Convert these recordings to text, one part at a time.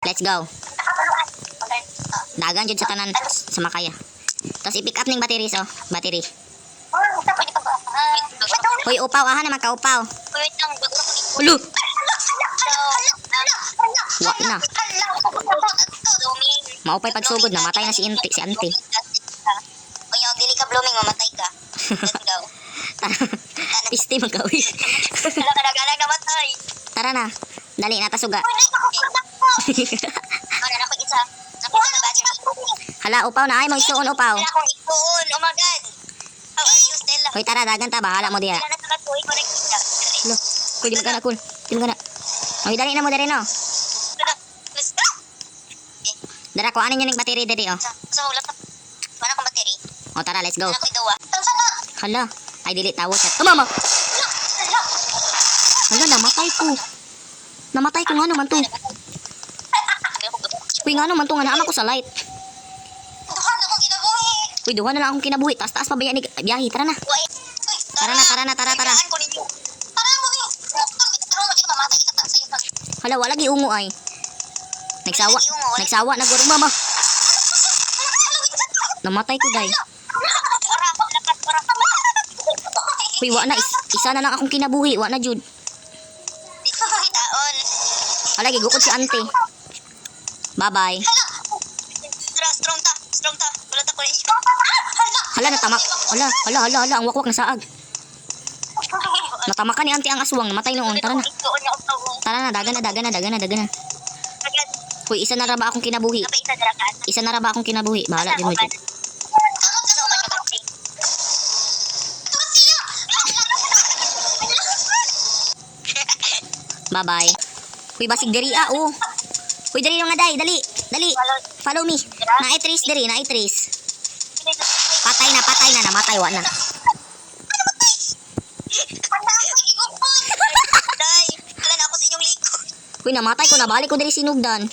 Let's go. Dagan jud sa tanan sa Makaya. Tapos i-pick up ning battery so, battery. Hoy upaw aha na magkaupaw. Ulo. Wa na. Maupay pagsugod na matay na si Inti, si Auntie. Uy, ang dili ka blooming mamatay ka. Let's go. Pisti magawi. Wala ka nagalang namatay. Tara na. Dali na tasuga. Ano na ko isa. Napita na battery. Hala upaw na ay magsuon upaw. Wala akong ikuon. Oh my god. How are you, Stella? Hoy tara dagan ta bahala mo diha. Wala na nakatuloy ko nakita. Lo, kuy di magana kul. Di magana. Hoy dali na mo dali no. Let's go. Dara ko anin ning battery diri oh. Sa ulat. Wala akong battery. O tara let's go. Wala ko idawa. Tansa na. Hala, ay dili tawo siya. Mama. Hala namatay ko. Namatay ko nga naman to. Kuy nga naman to nga naama ko sa light. Duhan akong ginabuhi. Kuy duha na lang akong kinabuhi. Taas-taas pa ba yan biyahe. Tara na. Uy, Tara na, tara na, tara, tara. Kailangan ko ninyo. Tara mo eh. Tara mo, di ka mamatay kita sa iyo. Hala, wala gi ungo ay. Nagsawa na guro mama. Namatay ko day. Kuy wa na isa na lang akong kinabuhi. Wa na jud. Hala, gigukod si Auntie. Bye-bye. Strong ta. Wala ta ko rin. Hala, natamak. Hala, ang wakwak na saag. Natamakan ni Auntie ang aswang. Namatay noon. Tara na. Tara na, dagan na. Kuy, isa na ra ba akong kinabuhi? Isa na ra ba akong kinabuhi? Bahala din mo dyan. Bye-bye. Kuy, basig diri oh. Kuy, diri yung naday. Dali. Follow me. Naitris diri. Patay na. Namatay, wa na. Kuy, namatay ko. Nabalik ko diri sinugdan.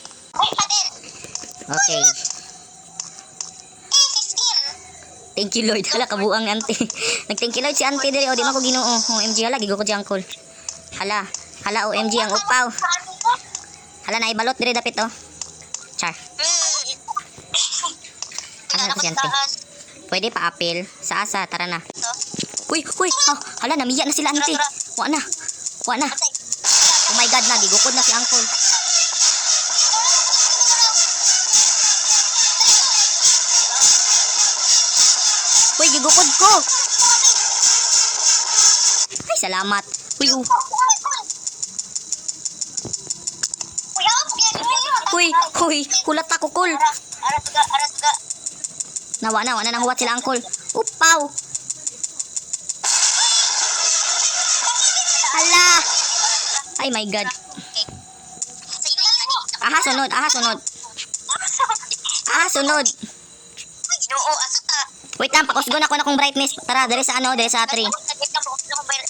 Okay. Thank you Lord. Hala, kabuang Auntie. Nag-thank you Lord si Auntie diri. O, di man ko ginoo. OMG, hala, gigo ko di angkol. Hala, OMG, ang upaw. Hala, naibalot diri dapit oh. Char. Ano na si Auntie? Pwede pa apil. Sa asa, tara na. Uy. Oh, hala, namiya na sila Auntie. Wa na. Oh my God na, gigukod na si Uncle. Uy, gigukod ko. Ay, salamat. Uy, kulat ako, kul. Arasga. Nawa na nang huwat sila Uncle. Upaw. Hala. Ay, my God. Aha, sunod. Oo, asuta. Wait lang, pakusgon ako na kong brightness. Tara, dali sa 3.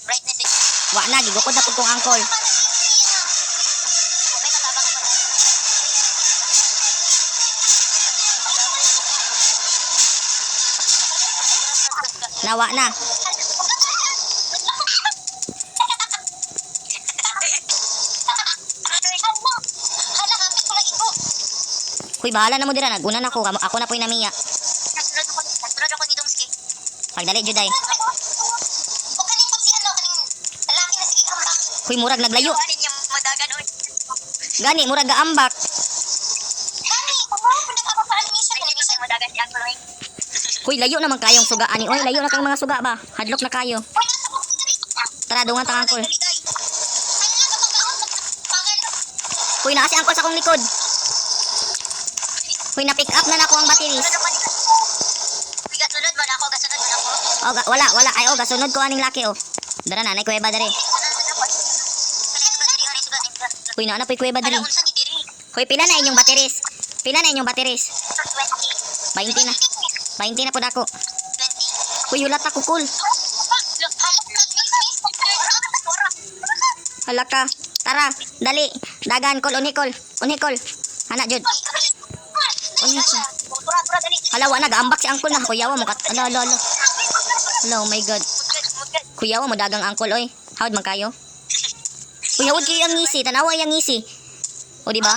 Brightness. Wa na, gigukod na po kong Uncle. Nawa na. Kuy, bahala na mo dira. Nagunan ako. Ako na po'y namiya. Nasunod ako ni Dongski. Pagdali, Juday. Kuy, murag naglayo. Gani, murag gaambak. Kuy, layo naman kayong sugaan ni. Oy, layo na kayong mga suga ba? Hadlok na kayo. Tara, dungan ta Uncle. Kuy, naa si Uncle sa akong likod. Kuy, na-pick up na nako ang batteries. Gasunod mo na ako. O, wala. Ay, gasunod ko aning laki, oh. Dara na, kuweba dari. Kuy, na po'y kuweba dari. Kuy, pila na inyong batteries? 20 na. 20 na po dako. Kuy, hulat ako, cool. Hala ka. Tara, dali. Dagan, kol, unikol. Hana, Jud. Hala, wala, gaambak si Uncle na. Kuyawa mo kat. Hala. Hala, oh my God. Kuyawa mo dagang Uncle, oy. Hawad man kayo. Kuyawa kayo ang ngisi. Tanawa yung ngisi. O, diba?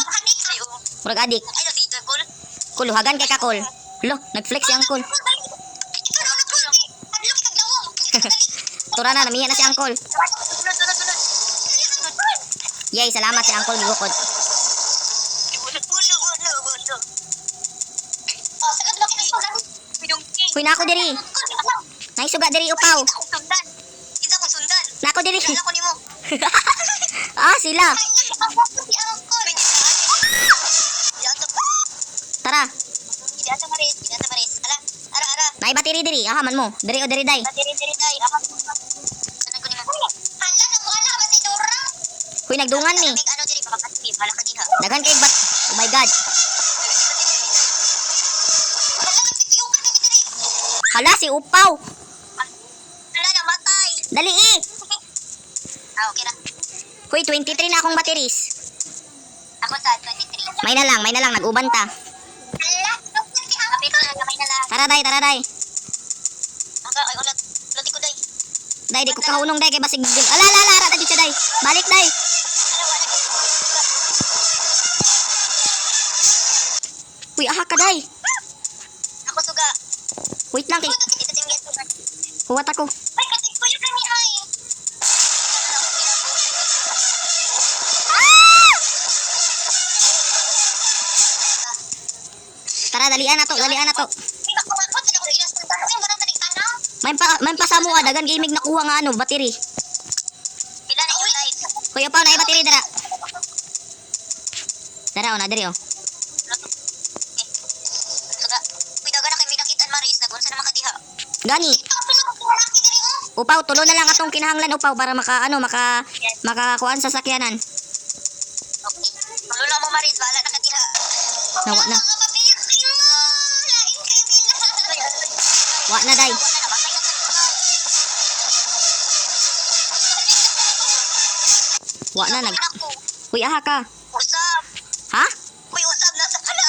Murag adik. Ay, si Kul. Kuluhagan kay kakol. Lo, nag-flex si Angkol. Ikaw daw na Kul. Adlo kay kaglawom. Tura na, namiya na si Angkol. Sunod. Yay, salamat si Angkol gigukod. Bulo. Oh, sagad mo kinasundan. Pinungking. Kuy na ako diri. Naisuga diri upaw. Isa kong sundan. Nako diri. Kilala ko ni mo. Ah, sila. Si Angkol. Tara. Kinata Maris. Ara. Naibatiri diri. Ahaman mo. Diri o diri day. Diri day. Sanan ko ni mo. Hala na mo ala ba si Dora? Kuy nagdungan ni. Ano diri makakatib. Hala ka diha. Daghan kay bat. Oh my god. Hala si upaw. Hala na matay. Dali eh. Okay na. Kuy 23 na akong batiris. Ako sa 23. May na lang nag-uban ta. Hala, si Kapit na kamay na lang. Tara day. Ay ulat. Ulati ko day. Day di ko kahunong day kay basig. Ala ra dito day. Balik day. Uy, aha ka day. Ako suga. Wait lang kay Ito ting get ko. kuwat ako. Ay kasi ko yung kami ay. Tara dalian na to. Di ba ko ako tinako inasundan. Ay mo nang tanig sana. May pasamo ka dagan gamig nakuha nga ano, battery. Pila na yung life. Kuya Pao na battery dara. Dara na diri oh. Suga. Pidaga na kay may nakitaan Maris nagunsa na makadiha. Gani. Upaw tulo na lang atong kinahanglan upaw para makakuan sa sakyanan. Okay. Lula mo Maris bala na kadiha. Nawa na. Wa na day. Wa na nag. Uy aha ka. Usab. Ha? Uy, usab na sa pala.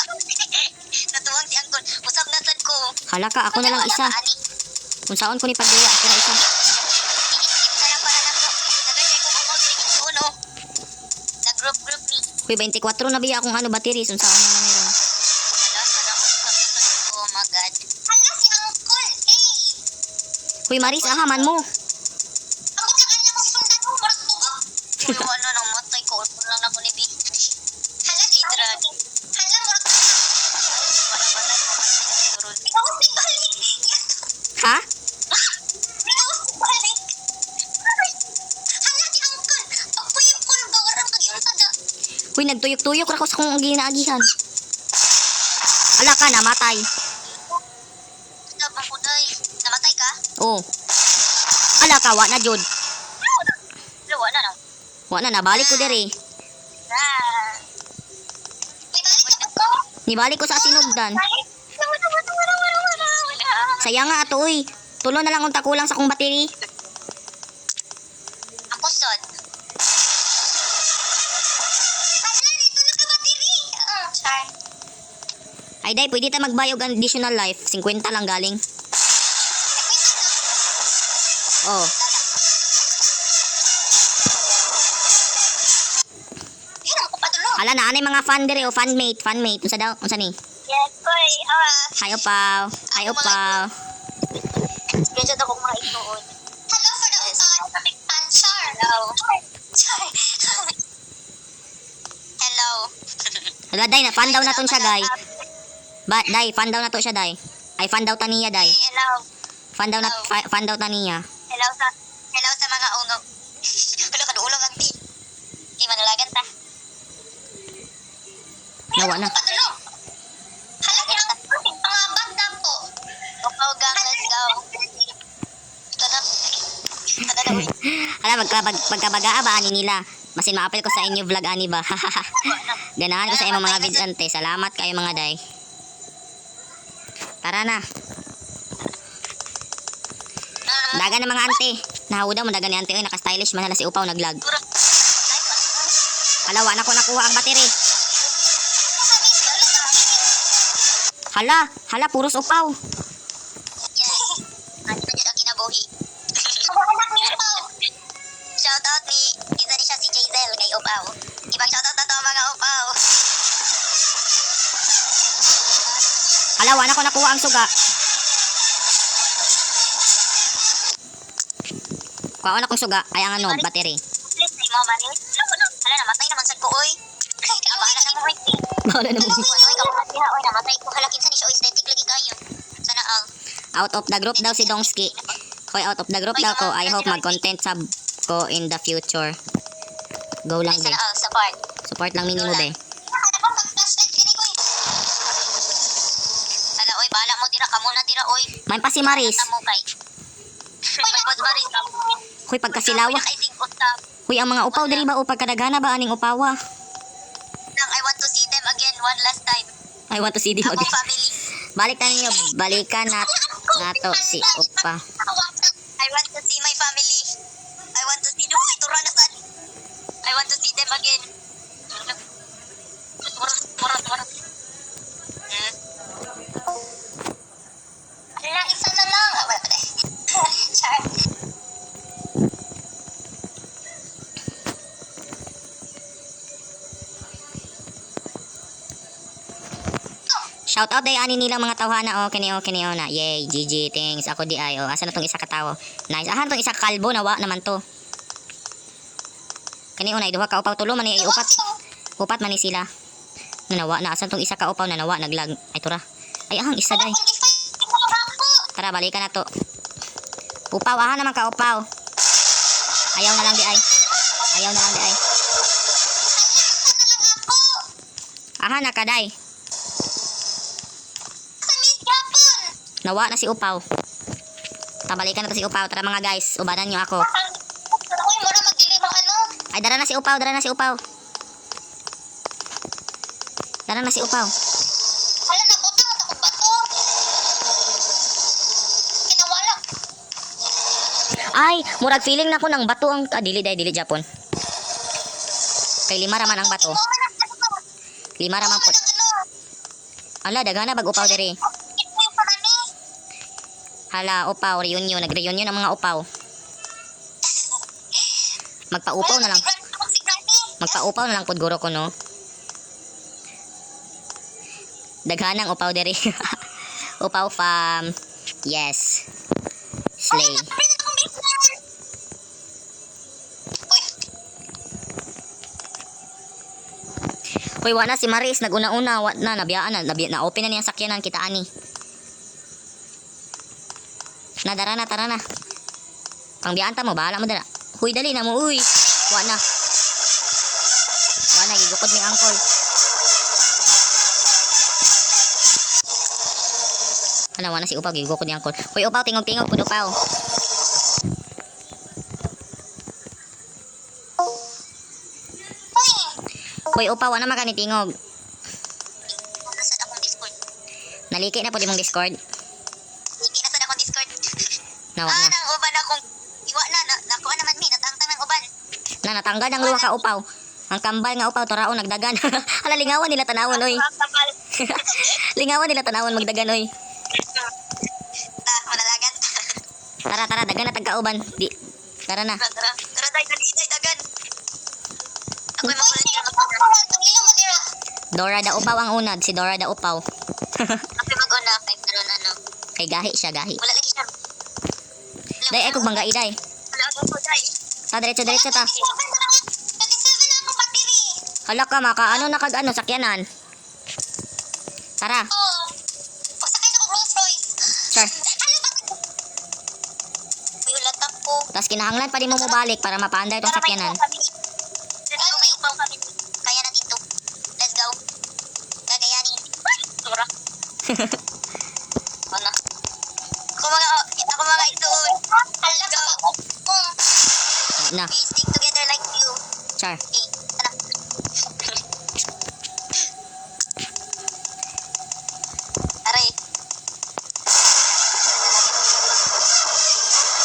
Natuwang si Angkol. Usab na sad ko. Hala ka ako na lang isa. Kung saon ko ni pagduya ako na isa. Nag-group ni. Uy 24 na biya akong ano battery kung saon na meron. Oh my God. Hala si Angkol. Hey. Uy Maris aha man mo. Ang kanya kong sundan mo. Maras tugog. Ulo ano nang matay ko. Ulo lang ako ni Big. Hala si Angkol. Hala mo. Ikaw si balik. Ha? Ikaw si balik. Hala si Angkol. Pagpuyok-puyok ba warang mag-iyon tada. Uy nagtuyok-tuyok ra ko sa kong ginaagihan. Ala ka namatay. Sabang ko day. Namatay ka? Oh. Ala ka wa na jud. Lawa na no. Wa na nabalik ko diri. Ah. May balik ka ba? Nibalik ko sa sinugdan. Sayang nga ato uy. Tulo na lang unta kulang sa kong battery. Ako son. Hala, dito na ka battery. Char. Ay day, pwede ta magbayog ang additional life. 50 lang galing. Oh. Hirang ko pa dulo. Ala na anay mga fan diri o fanmate. Unsa daw? Unsa ni? Yes, boy. Hi upaw. Hi upaw. Screenshot ako mga ituon. Hello for the big fan. Char. Hello. Char. Hello. Ala day na fan daw na ton siya guy. Ba day fan daw na to siya day. Ay fan daw taniya day. Hello. Fan daw taniya. Hello sa mga ungaw. Wala ka duulong anti. Di manalagan ta. Nawa na. Padulo. Hala kaya mga banda po. Okaw gang, let's go. Ito na. Tada na uy. Ala pagkabagaa ba ani nila. Masin maapil ko sa inyo vlog ani ba. Ganahan ko sa imong mga vidyante. Salamat kayo mga day. Tara na. Dagan ng mga ante. Nahuda mo dagan ni ante. Uy, naka-stylish man hala si upaw naglag. Hala, wala ko nakuha ang battery. Hala, puros upaw. Yes. Ano na dyan ang kinabuhi. Anak ni Upaw. Shoutout ni, isa ni siya si Jazel kay Upaw. Ibang shoutout na to mga Upaw. Alawan ako nakuha ang suga. Kuha akong suga. Ay ang ano, battery. Please, say mo, manis. Hala, namatay naman sa ko, oy. Abala na mo, oy. Bawala na mo. Oy, kamulat diha, oy. Namatay ko. Hala, kinsa ni siya, oy. Aesthetic lagi kayo. Sana ang. Out of the group daw si Dongski. Hoy, out of the group daw ko. I hope mag-content sub ko in the future. Go lang Sana be. ang, sa part. Support lang minimo be. Hala, bang mag-flashlight kini ko, eh. Hala, oy. Bahala mo, dira. Kamo na, dira, oy. May pa si Maris. Tamo kay. May Maris. Hoy, pagkasilawa. I think usap. Hoy, ang mga upaw diri ba o pagkadagana ba aning upawa? I want to see them again one last time. I want to see them Ako again. family. Balik na ninyo. Balikan nato si Upa. I want to see my family. I want to see them. Uy, tura na saan. I want to see them again. Mura. Ala, isa na lang. Ah, wala pa na. Char. Shout out day ani nilang mga tawhana o kini na. Yay, GG thanks. Ako di ay. Asa na tong isa ka tawo? Nice. Ahan tong isa ka kalbo nawa naman to. Kani unay duha ka upaw tulo man ni upat. Upat man ni sila. Nanawa na asa tong isa ka upaw nanawa naglag. Ay tura. Ay ahang isa day. Tara balikan na to. Upaw ahan naman ka upaw. Ayaw na lang di ay. Ayaw na lang di ay. Ahan na ka day. Nawa na si Upaw. Tabalikan na to si Upaw. Tara mga guys, ubanan nyo ako. Uy, mura magdilim ang ano. Ay, dara na si Upaw, dara na si Upaw. Dara na si Upaw. Hala, nabutang ako ba to? Kinawala. Ay, murag feeling na ko ng bato ang... dili Japon. Kay lima raman ang bato. Lima raman po. Ala, dagana bag Upaw diri. Hala, Upaw, reunion. Nag-reunion ang mga Upaw. Magpa-upaw na lang. Magpa-upaw na lang pod guro ko, no? Daghanang Upaw diri. Upaw fam. Yes. Slay. Hoy, wala si Maris. Nag-una-una. Nabiyaan na. Na-open na niyang sakyanan. Kita ani. Tara na. Pangbianta mo, bahala mo dara. Huy, dali na mo, uy. Wa na, gigukod ni Angkol. Wa na si Upaw, gigukod ni Angkol. Huy, Upaw, tingog-tingog po, Upaw. Huy, Upaw, ano maka ni tingog? Nasa akong Discord. Naliki na po di mong Discord. Nasa akong Discord. Nawa na. Nang uban akong iwa na. Nakuha naman mi. Natangtang ng uban. Natanggal ang luwa ka Upaw. Ang kambal nga Upaw, toraon, nagdagan. Hala, lingawan nila tanawon, oy. Lingawan nila tanawon, magdagan, oy. Manalagat. Tara, dagan na tagkauban. Tara na. Tara, day, dagan. Ako'y makulit ka mag-una. Tanglilo mo dira. Dora da Upaw ang unad, si Dora da Upaw. Ako'y mag-una. Kay karon ano. Kay gahi siya, gahi. Wala lagi siya. Day, ay kog bangga iday. Wala ako, day. Diretso ta. 27 ako battery. Hala ka, ano sakyanan. Tara, Oo. Pagsakay ako Rolls Royce. sir. Ano ba? Uy, ulat ako. Tapos kinahanglan pa din mo mabalik para mapaandar itong sakyanan. Let's go, may upaw kami. Kaya na dito. Let's go. Gagayanin. Tura. Ano? Ako mga ito. Let's go. Na, We stick together like you. char. Okay, tara. Aray.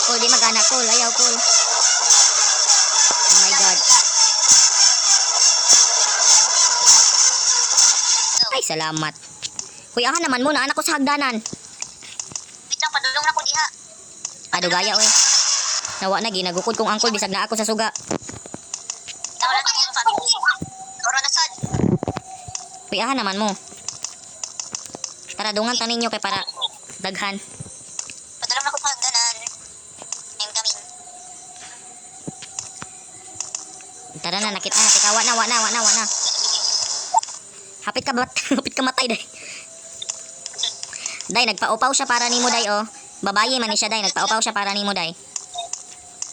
Cool, di magana. Cool, ayaw, cool. Oh my God. Ay, salamat. Kuy, aha naman muna, anak ko sa hagdanan. Wait lang, padulong na ko diha. Adugaya, oy. Nawa na, ginagukod kong angkol, bisag na ako sa suga. Nawala na yung family. Tura na sad. Kuy, aha naman mo. para dungan tanin nyo kay para daghan. Padulong na ko sa hagdanan. I'm coming. Tara na, nakita na. Teka, wa na. Hapit ka bat, hapit ka matay, day. Day, nagpaupaw siya para nimo, day, oh. Babaye man ni siya, day. Nagpaupaw siya para nimo, day.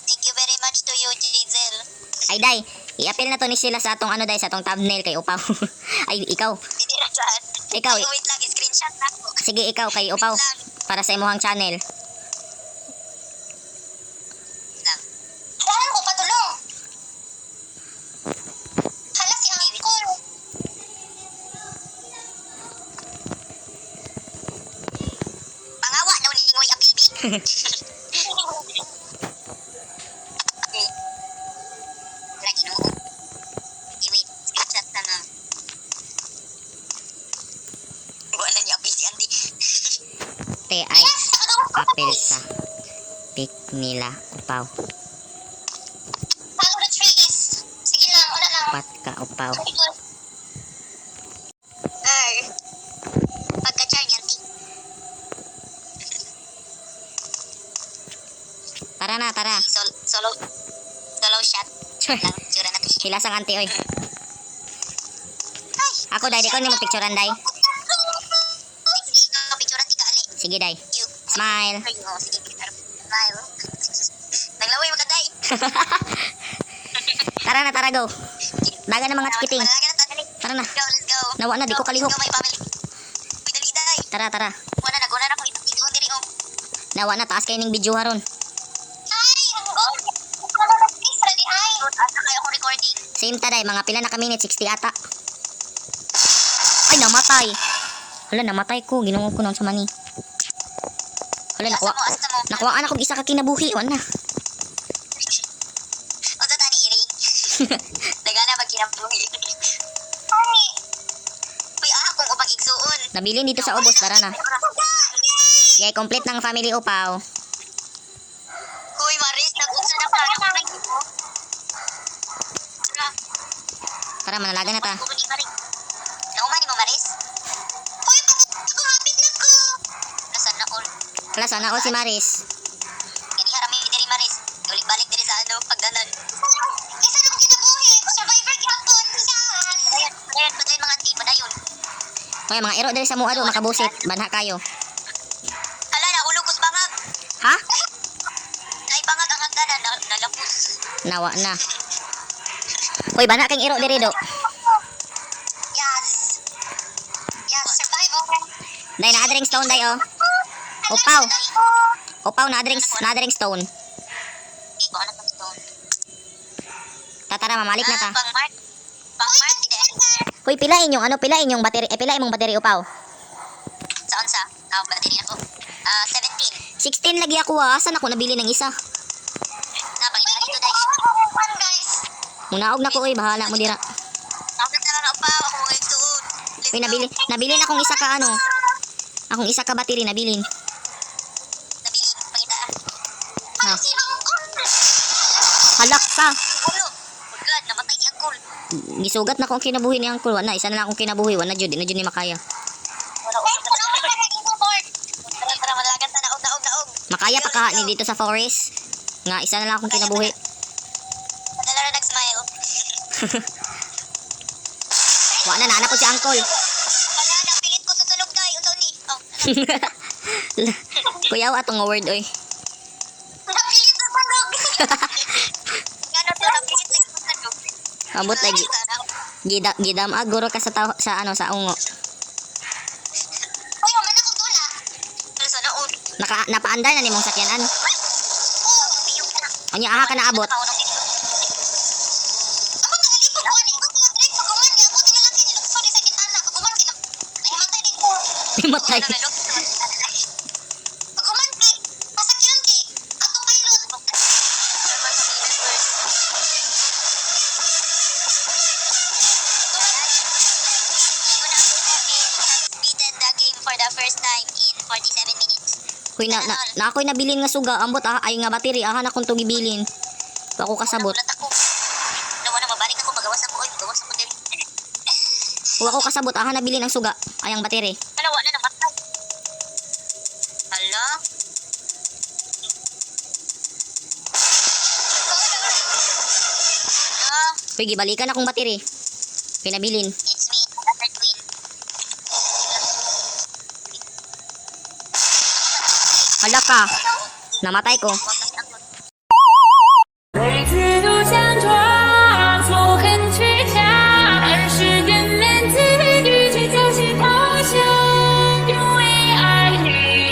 Thank you very much to you, Giselle. Ay, day, i-appeal na to ni sila sa atong ano, day, sa atong thumbnail kay upaw. Ay, ikaw. Hindi na saan. Ikaw, Ay, wait lang, screenshot na ko. sige, ikaw, kay upaw. Para sa imuhang channel. Kailangan ko patulong. Hala si Angkol. Pangawa daw ni Ingoy Apibi. Okay. Lagi no. Wait, screenshot na na. Wala niya busy auntie. Te, ay, apel sa pick nila upaw. Follow the trees. Sige lang, wala lang. Pat ka upaw. Ay. Pagka-char niya, auntie. Tara na, tara. Solo shot. Lang, tsura na to siya. Hilasang auntie, oy. Ay! Ako, day, di ko nimo picturean, day. Sige, ikaw, picturean ti ka, Ali. Sige, day. You. Smile. Ay, oh, sige, picture. Smile. Naglaway mo ka, day. Tara na, tara, go. Daga na mga chikiting. Malalaga na, dali. Tara na. Go, let's go. Nawa na, di ko kalihok. Let's go, my family. Uy, dali, day. Tara, tara. Wala na, guna na kung ito diri, oh. Nawa na, taas kayo ning video haron. Ay, ang goal. Wala na, please, ready, ay. Asa kayo akong recording. Same ta, day. Mga pila na ka minute, 60 ata. Ay, namatay. Hala, namatay ko. Ginungog ko noon sa mani. Hala, nakuha. Asa mo. Nakuhaan akong isa ka kinabuhi. Wala na. Unsa tani iri? Dagana magkinabuhi. Ani. Uy, akong ubang igsuon. Nabilin dito sa ubos. Tara na. Yay, complete ng family upaw. Uy, Maris, nag-unsa na para ko nag Tara, manalaga na ta. Kukunin Maris. Nauman ni mo, Maris? Uy, hapit na ko. Nasaan na all? Hala, sana all si Maris. Gani harami diri, Maris. Balik-balik diri sa ano, pagdanan. Isa na ko kinabuhi. Survivor gyapon. Dayon, padayon mga auntie, padayon. Kaya mga ero dali sa mua do, makabusit. Banha kayo. Hala, nahulog ko sa bangag. Ha? Ay, bangag ang hagdanan, nalapos. Nawa na. Uy, banha kang ero diri do. Yes. Yes, survival. Day, na-dring stone, day, oh. Upaw. Upaw, na-dring stone. Okay, kuha na tong stone. Tatara, mamalik na ta. Pang-mark. Pang-mark, hindi. Uy, pilain yung ano, pilain yung battery, pilain mong battery upaw. Saan sa? Battery na po. 17. 16 lagi ako, ah. Saan ako nabili ng isa? Napakita dito, guys. Munaog na ko, uy, bahala mo dira. Nakit na lang pa. Ako mga igsuon. Uy, nabili na akong isa ka ano. Akong isa ka battery, nabilin. Nabili. Pangita. Na. Si Angkol. Halaksa. Ulo. Oh God, namatay si Angkol. Gisugat na akong kinabuhi ni Uncle. Wala, isa na lang akong kinabuhi. Wala, Jud. Di ni makaya. Wala ko. Tara, malagan ta. Naog. Makaya pa ka ni dito sa forest. Nga, isa na lang akong kinabuhi. Dala na nag-smile. Wala na, anak ko si Uncle. Wala, napilit ko sa tulog, day. Unsa ni? Oh, Kuyaw, atong word, oy. napilit sa tulog. Ano to? Napilit lang sa tulog. Abot lagi. Gidam aguro ka sa ano sa ungo. Uy, man ako dula. Pero sana all. Napaandar na nimong sakyanan. Anya aha ka na abot. Ako na alipog ko ani ko drink paguman niya ako tinalaki ni lukso ni sakit anak paguman kina. Ay matay din ko. Matay. Paguman ki. Pasakyan ki. Ato pilot. Beaten the game for the first time in 47 minutes. Kuy na ako'y nabilin nga suga. Ambot ay nga battery aha na kung to gibilin. Pa ako kasabot. Nagulat ako. Nawa na mabalik ako magawas ako. Oy, magawas ako diri. Kuha ko kasabot aha nabilin ang suga. Ay ang battery. Wala na namatay. Hala? Uy, gibalikan akong battery. Pinabilin. It's me, Dr. Queen. Hala ka. Namatay ko. Huwag